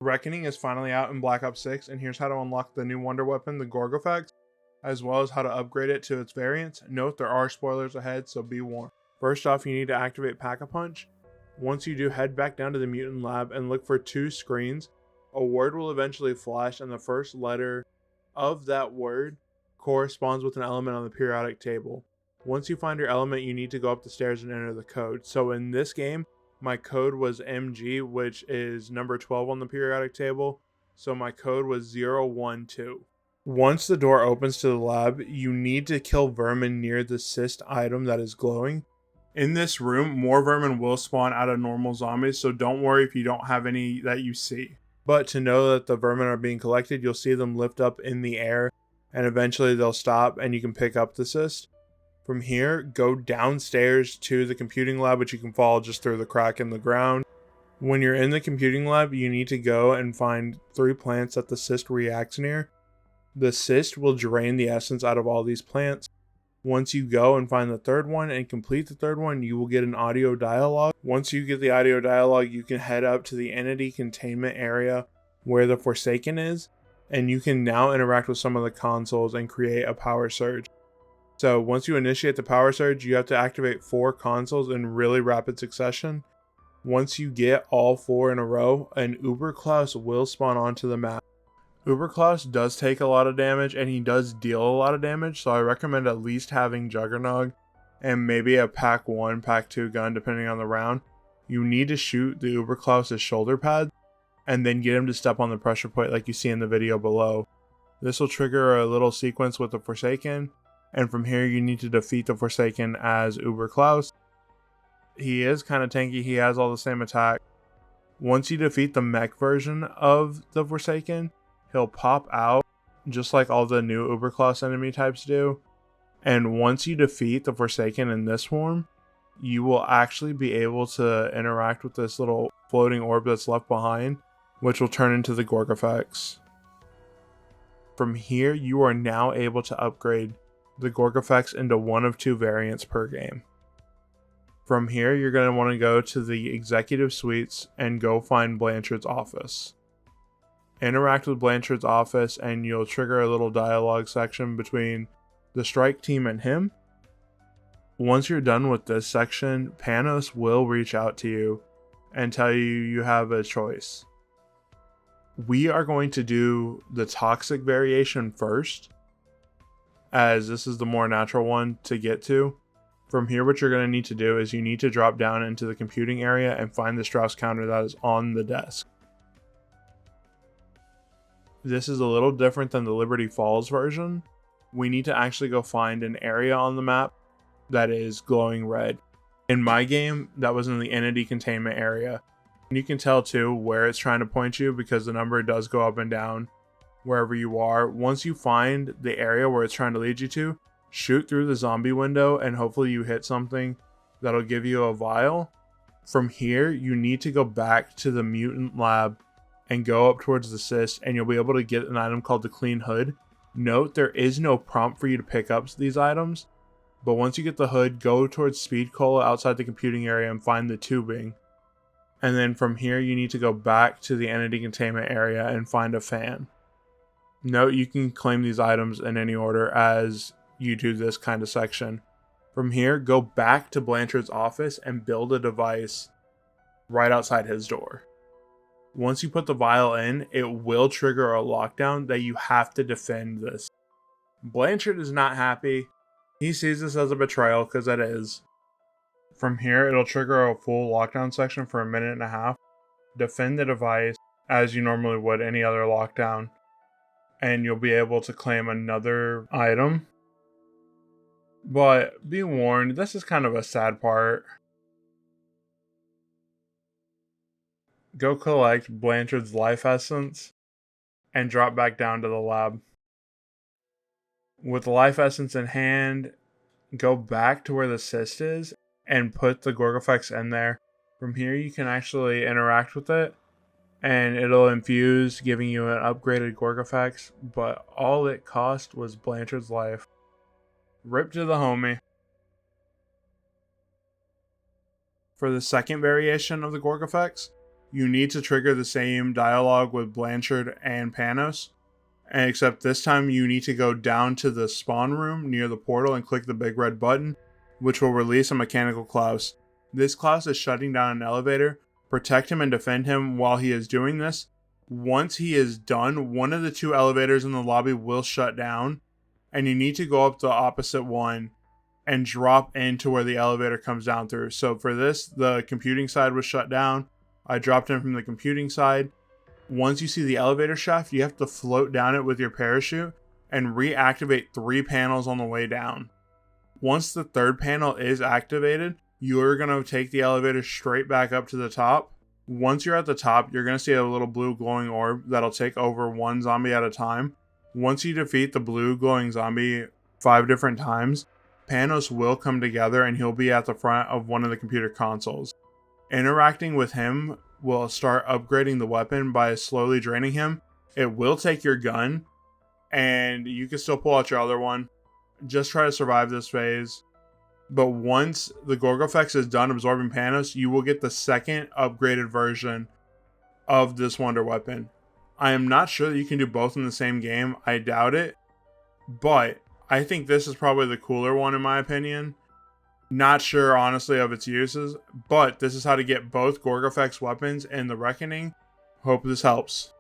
Reckoning is finally out in Black Ops 6, and here's how to unlock the new wonder weapon, the Gorgofex, as well as how to upgrade it to its variants. Note there are spoilers ahead, so be warned. First off, you need to activate Pack-a-Punch. Once you do, head back down to the mutant lab and look for 2 screens. A word will eventually flash, and the first letter of that word corresponds with an element on the periodic table. Once you find your element, you need to go up the stairs and enter the code. So in this game, my code was MG, which is number 12 on the periodic table. So my code was 012. Once the door opens to the lab, you need to kill vermin near the cyst item that is glowing. In this room, more vermin will spawn out of normal zombies, so don't worry if you don't have any that you see. But to know that the vermin are being collected, you'll see them lift up in the air, and eventually they'll stop and you can pick up the cyst. From here, go downstairs to the computing lab, which you can follow just through the crack in the ground. When you're in the computing lab, you need to go and find 3 plants that the cyst reacts near. The cyst will drain the essence out of all these plants. Once you go and find the 3rd one and complete the 3rd one, you will get an audio dialogue. Once you get the audio dialogue, you can head up to the entity containment area where the Forsaken is, and you can now interact with some of the consoles and create a power surge. So once you initiate the power surge, you have to activate 4 consoles in really rapid succession. Once you get all 4 in a row, an Uberklaus will spawn onto the map. Uberklaus does take a lot of damage, and he does deal a lot of damage, so I recommend at least having Juggernog and maybe a Pack 1, Pack 2 gun depending on the round. You need to shoot the Uberklaus' shoulder pad and then get him to step on the pressure plate like you see in the video below. This will trigger a little sequence with the Forsaken, and from here you need to defeat the Forsaken as Uberklaus. He is kind of tanky, he has all the same attack. Once you defeat the mech version of the Forsaken, he'll pop out just like all the new Uberklaus enemy types do. And once you defeat the Forsaken in this form, you will actually be able to interact with this little floating orb that's left behind, which will turn into the Gorgofex. From here, you are now able to upgrade the Gorgofex into one of 2 variants per game. From here, you're going to want to go to the executive suites and go find Blanchard's office. Interact with Blanchard's office and you'll trigger a little dialogue section between the strike team and him. Once you're done with this section, Panos will reach out to you and tell you you have a choice. We are going to do the toxic variation first, as this is the more natural one to get to. From here, what you're going to need to do is you need to drop down into the computing area and find the Strauss counter that is on the desk. This is a little different than the Liberty Falls version. We need to actually go find an area on the map that is glowing red. In my game, that was in the entity containment area. And you can tell too where it's trying to point you because the number does go up and down wherever you are. Once you find the area where it's trying to lead you to, shoot through the zombie window and hopefully you hit something that'll give you a vial. From here, you need to go back to the mutant lab and go up towards the cyst, and you'll be able to get an item called the Clean Hood. Note, there is no prompt for you to pick up these items, but once you get the hood, go towards Speed Cola outside the computing area and find the tubing. And then from here, you need to go back to the entity containment area and find a fan. Note, you can claim these items in any order as you do this kind of section. From here, go back to Blanchard's office and build a device right outside his door. Once you put the vial in, it will trigger a lockdown that you have to defend this. Blanchard is not happy. He sees this as a betrayal because it is. From here, it'll trigger a full lockdown section for 1.5 minutes. Defend the device as you normally would any other lockdown, and you'll be able to claim another item. But be warned, this is kind of a sad part. Go collect Blanchard's life essence and drop back down to the lab. With the life essence in hand, go back to where the cyst is and put the Gorgofex in there. From here, you can actually interact with it and it'll infuse, giving you an upgraded Gorgofex, but all it cost was Blanchard's life. Rip to the homie. For the second variation of the Gorgofex, you need to trigger the same dialogue with Blanchard and Panos, and except this time you need to go down to the spawn room near the portal and click the big red button, which will release a mechanical Klaus. This Klaus is shutting down an elevator. Protect him and defend him while he is doing this. Once he is done, one of the 2 elevators in the lobby will shut down, and you need to go up the opposite one and drop into where the elevator comes down through. So for this, the computing side was shut down. I dropped in from the computing side. Once you see the elevator shaft, you have to float down it with your parachute and reactivate 3 panels on the way down. Once the 3rd panel is activated, you're going to take the elevator straight back up to the top. Once you're at the top, you're going to see a little blue glowing orb that'll take over 1 zombie at a time. Once you defeat the blue glowing zombie 5 different times, Panos will come together and he'll be at the front of one of the computer consoles. Interacting with him will start upgrading the weapon by slowly draining him. It will take your gun, and you can still pull out your other one. Just try to survive this phase. But once the Gorgofex is done absorbing Panos, you will get the 2nd upgraded version of this wonder weapon. I am not sure that you can do both in the same game. I doubt it. But I think this is probably the cooler one in my opinion. Not sure, honestly, of its uses, but this is how to get both Gorgofex weapons in the Reckoning. Hope this helps.